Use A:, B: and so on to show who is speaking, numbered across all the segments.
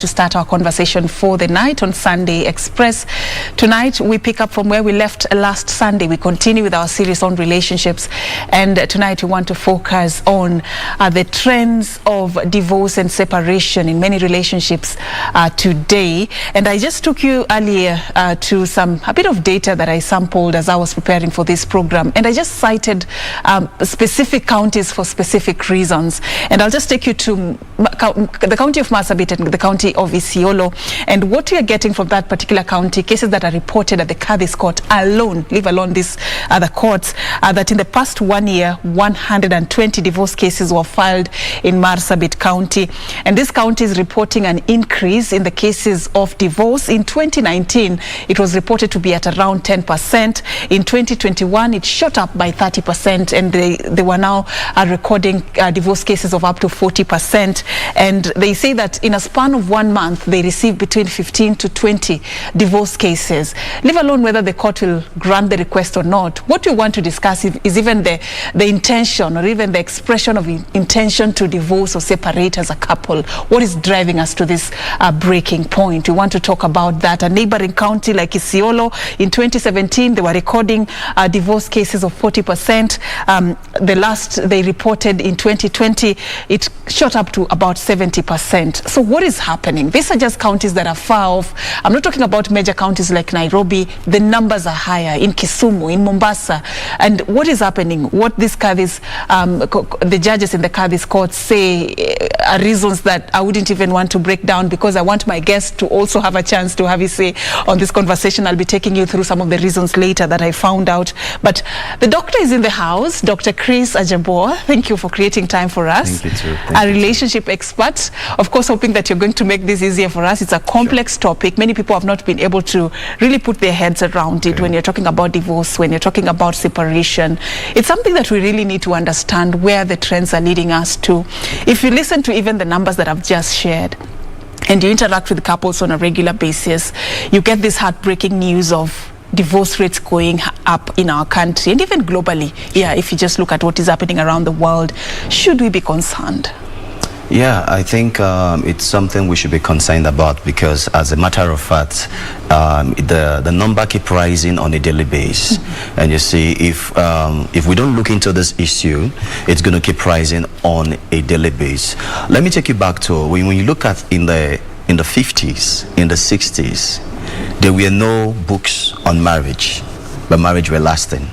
A: To start our conversation for the night on Sunday Express. Tonight we pick up from where we left last Sunday. We continue with our series on relationships, and tonight we want to focus on the trends of divorce and separation in many relationships today. And I just took you earlier to a bit of data that I sampled as I was preparing for this program, and I just cited specific counties for specific reasons. And I'll just take you to the county of Marsabit and the county of Isiolo, and what we are getting from that particular county, cases that are reported at the KBC court alone, leave alone these other courts, that in the past 1 year, 120 divorce cases were filed in Marsabit County, and this county is reporting an increase in the cases of divorce. In 2019, it was reported to be at around 10%. In 2021, it shot up by 30%, and they were now recording divorce cases of up to 40%. And they say that in a span of 1 month, they receive between 15 to 20 divorce cases. Leave alone whether the court will grant the request or not. What we want to discuss is even the intention, or even the expression of intention to divorce or separate as a couple. What is driving us to this breaking point? We want to talk about that. A neighboring county like Isiolo, in 2017, they were recording divorce cases of 40%. The last they reported in 2020, it shot up to about 70%. So what is happening? These are just counties that are far off. I'm not talking about major counties like Nairobi. The numbers are higher in Kisumu, in Mombasa. And what is happening? What these KBC, the judges in the KBC court say are reasons that I wouldn't even want to break down, because I want my guests to also have a chance to have a say on this conversation. I'll be taking you through some of the reasons later that I found out. But the doctor is in the house, Dr. Chris AJEBOR. Thank you for creating time for us.
B: Thank you too.
A: A relationship expert. Of course, hoping that you're going to make this easier for us. It's a complex topic. Many people have not been able to really put their heads around it. When you're talking about divorce, when you're talking about separation, it's something that we really need to understand where the trends are leading us to. If you listen to even the numbers that I've just shared, and you interact with couples on a regular basis, you get this heartbreaking news of divorce rates going up in our country and even globally. Yeah, if you just look at what is happening around the world, should we be concerned?
B: Yeah, I think it's something we should be concerned about, because as a matter of fact, the number keep rising on a daily basis. And you see, if we don't look into this issue, it's going to keep rising on a daily basis. Let me take you back to when you look at in the 50s, in the 60s, there were no books on marriage, but marriage were lasting.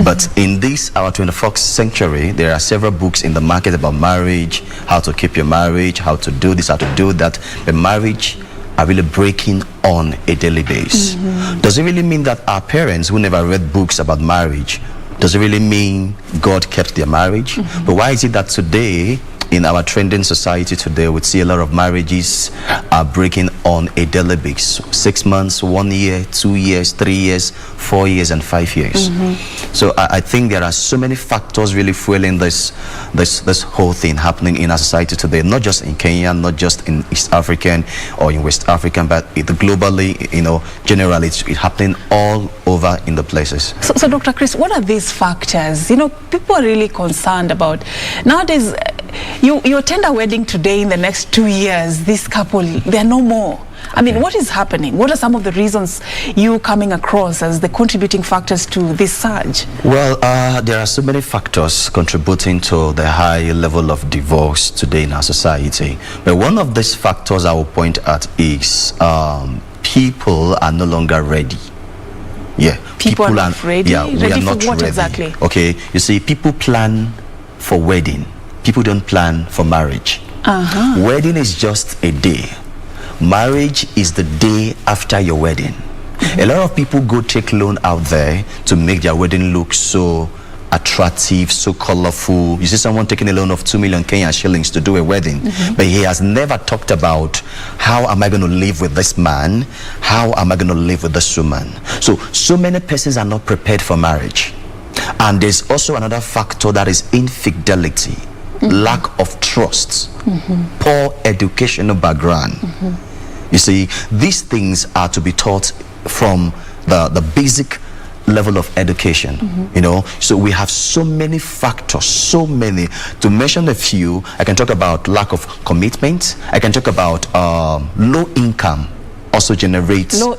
B: But in this, our 21st century, there are several books in the market about marriage, how to keep your marriage, how to do this, how to do that. But marriage are really breaking on a daily basis. Does it really mean that our parents who never read books about marriage, does it really mean God kept their marriage? But why is it that today, in our trending society today, we see a lot of marriages are breaking on a daily basis? 6 months, 1 year, 2 years, 3 years, 4 years, and 5 years. So I think there are so many factors really fueling this whole thing happening in our society today, not just in Kenya, not just in East African or in West African, but globally, generally, it's happening all over in the places.
A: So Dr. Chris, what are these factors? People are really concerned about nowadays. You attend a wedding today, in the next 2 years, this couple, they're no more. I mean, what is happening? What are some of the reasons you coming across as the contributing factors to this surge?
B: Well, there are so many factors contributing to the high level of divorce today in our society. But one of these factors I will point at is people are no longer ready. Yeah,
A: people are not ready?
B: Yeah, we are not
A: for what
B: ready.
A: Exactly?
B: Okay, you see, people plan for wedding. People don't plan for marriage. Wedding is just a day. Marriage is the day after your wedding. A lot of people go take loan out there to make their wedding look so attractive, so colorful. You see someone taking a loan of 2 million Kenyan shillings to do a wedding, but he has never talked about, how am I going to live with this man? How am I going to live with this woman? So many persons are not prepared for marriage. And there's also another factor, that is infidelity. Lack of trust, poor educational background. You see, these things are to be taught from the basic level of education, you know. So we have so many factors, so many. To mention a few, I can talk about lack of commitment. I can talk about low income. Also generates
A: low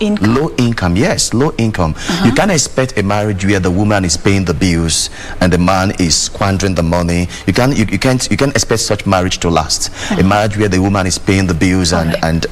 A: income.
B: Yes, low income. You can't expect a marriage where the woman is paying the bills and the man is squandering the money. You can't expect such marriage to last. A marriage where the woman is paying the bills and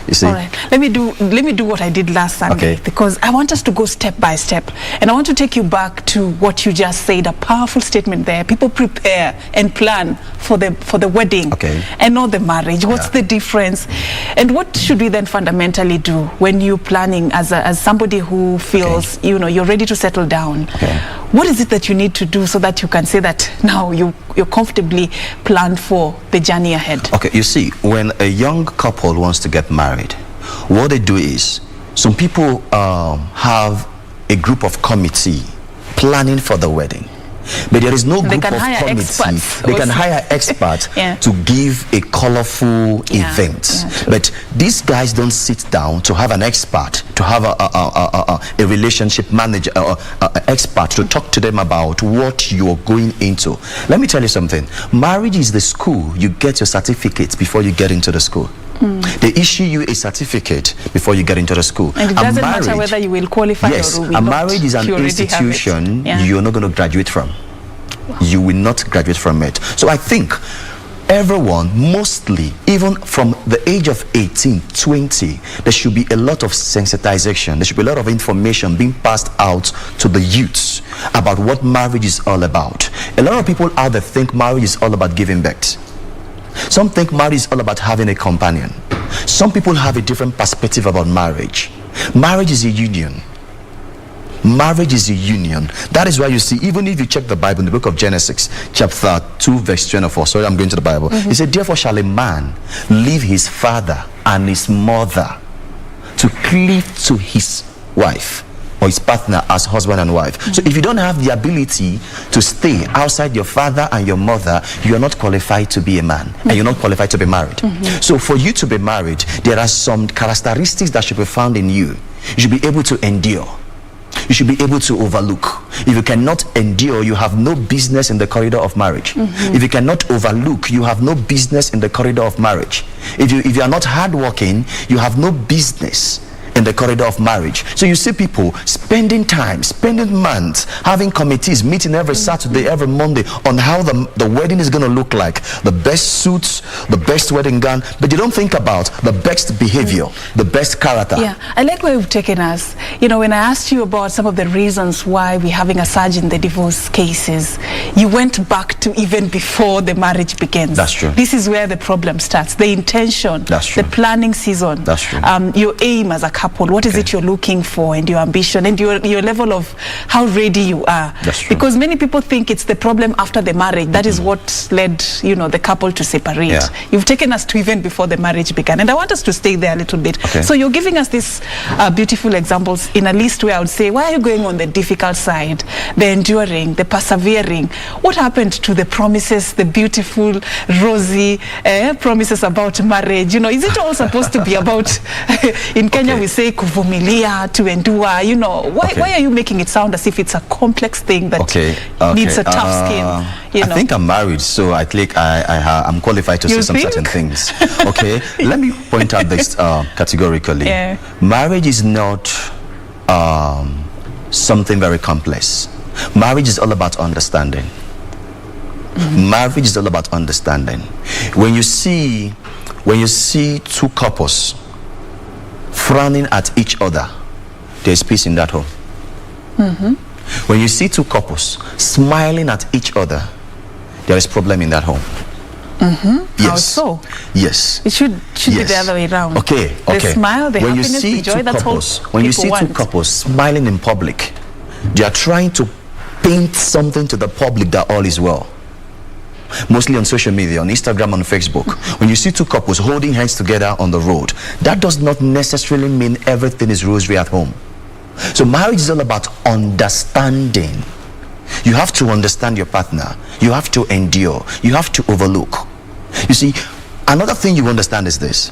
B: you see.
A: All right. Let me do what I did last Sunday, because I want us to go step by step, and I want to take you back to what you just said, a powerful statement there. People prepare and plan for the wedding and not the marriage. What's the difference, and what should we then fundamentally do when you're planning as somebody who feels you know, you're ready to settle down? What is it that you need to do so that you can say that now you're comfortably planned for the journey ahead?
B: Okay, you see, when a young couple wants to get married, what they do is, some people have a group of committee planning for the wedding. But there is no group of committee. They can hire experts to give a colorful event. But these guys don't sit down to have an expert, to have a relationship manager, expert to talk to them about what you're going into. Let me tell you something. Marriage is the school. You get your certificate before you get into the school. They issue you a certificate before you get into the school.
A: And it doesn't matter whether you will qualify or will not.
B: A marriage is an institution you're not going to graduate from. You will not graduate from it. So I think everyone, mostly, even from the age of 18, 20, there should be a lot of sensitization. There should be a lot of information being passed out to the youths about what marriage is all about. A lot of people out there think marriage is all about giving birth. Some think marriage is all about having a companion. Some people have a different perspective about marriage. Marriage is a union. Marriage is a union. That is why you see, even if you check the Bible in the book of Genesis, chapter 2, verse 24. Sorry, I'm going to the Bible. He said, therefore shall a man leave his father and his mother to cleave to his wife, or his partner, as husband and wife. So if you don't have the ability to stay outside your father and your mother, you are not qualified to be a man, and you're not qualified to be married. So for you to be married, there are some characteristics that should be found in you. You should be able to endure. You should be able to overlook. If you cannot endure, you have no business in the corridor of marriage. If you cannot overlook, you have no business in the corridor of marriage. If you are not hardworking, you have no business in the corridor of marriage. So you see people spending time, spending months, having committees, meeting every Saturday, every Monday on how the wedding is going to look like, the best suits, the best wedding gown, but you don't think about the best behavior, the best character.
A: Yeah, I like where you've taken us. You know, when I asked you about some of the reasons why we're having a surge in the divorce cases, you went back to even before the marriage begins.
B: That's true.
A: This is where the problem starts. The intention,
B: that's true.
A: The planning season,
B: that's true.
A: Your aim as a couple. What is it you're looking for, and your ambition, and your level of how ready you are?
B: That's true.
A: Because many people think it's the problem after the marriage. That is what led, you know, the couple to separate. You've taken us to even before the marriage began, and I want us to stay there a little bit. So you're giving us these beautiful examples in a list where I would say, why are you going on the difficult side, the enduring, the persevering? What happened to the promises, the beautiful, rosy promises about marriage? You know, is it all supposed to be about, in Kenya we say kuvumilia, to endure, you know, why are you making it sound as if it's a complex thing that needs a tough skin? You know?
B: I think I'm married, so I think I'm qualified to say some certain things. Okay, let me point out this categorically. Marriage is not something very complex. Marriage is all about understanding. Marriage is all about understanding. When you see two couples frowning at each other, there's peace in that home. When you see two couples smiling at each other, there is problem in that home. Yes.
A: How so?
B: Yes.
A: It should be the other way around.
B: Okay.
A: The smile, the happiness, the joy, that's all
B: when you see two couples smiling in public, they are trying to paint something to the public that all is well. Mostly on social media, on Instagram, on Facebook. When you see two couples holding hands together on the road, that does not necessarily mean everything is rosary at home. So marriage is all about understanding. You have to understand your partner. You have to endure. You have to overlook. You see, another thing you understand is this.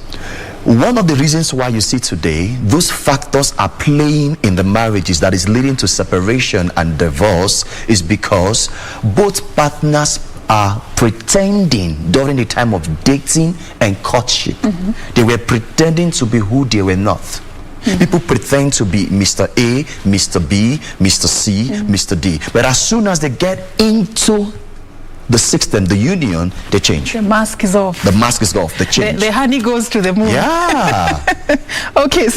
B: One of the reasons why you see today, those factors are playing in the marriages that is leading to separation and divorce is because both partners are pretending during the time of dating and courtship. They were pretending to be who they were not. People pretend to be Mr. A, Mr. B, Mr. C, Mr. D. But as soon as they get into the system, the union, they change.
A: The mask is off.
B: The mask is off. They change.
A: The honey goes to the moon.
B: Yeah.
A: Okay,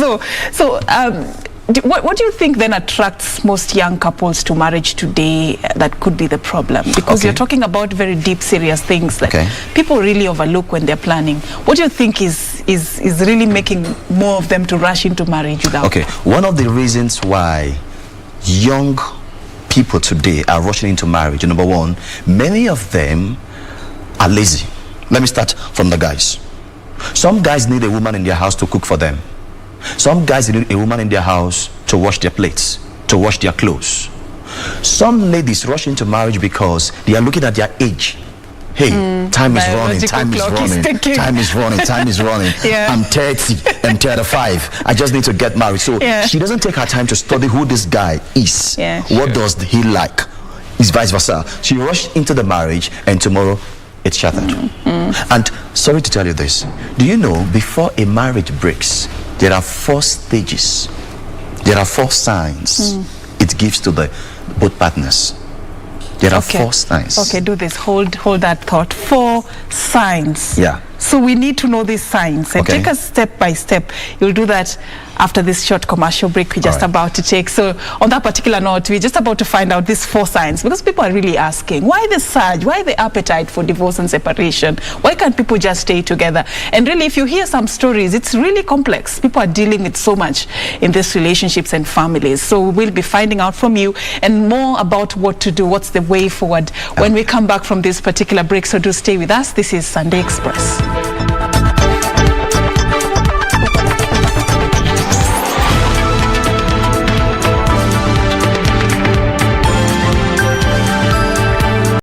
A: what do you think then attracts most young couples to marriage today that could be the problem? Because you're talking about very deep, serious things that people really overlook when they're planning. What do you think is really making more of them to rush into marriage without?
B: Okay, one of the reasons why young people today are rushing into marriage, number one, many of them are lazy. Let me start from the guys. Some guys need a woman in their house to cook for them. Some guys need a woman in their house to wash their plates, to wash their clothes. Some ladies rush into marriage because they are looking at their age. Hey, time is running, time is running, time is running, time is running. I'm 30, I'm 35. I just need to get married. So she doesn't take her time to study who this guy is. What does he like? It's vice versa. She rushed into the marriage and tomorrow it's shattered. And sorry to tell you this. Do you know before a marriage breaks, there are 4 stages. There are 4 signs it gives to the both partners. There are 4 signs.
A: Okay, do this. Hold that thought. 4 signs.
B: Yeah.
A: So we need to know these signs and take us step by step. You'll do that after this short commercial break we're just about to take. So on that particular note, we're just about to find out these 4 signs because people are really asking, why the surge? Why the appetite for divorce and separation? Why can't people just stay together? And really, if you hear some stories, it's really complex. People are dealing with so much in these relationships and families. So we'll be finding out from you and more about what to do, what's the way forward when we come back from this particular break. So do stay with us. This is Sunday Express.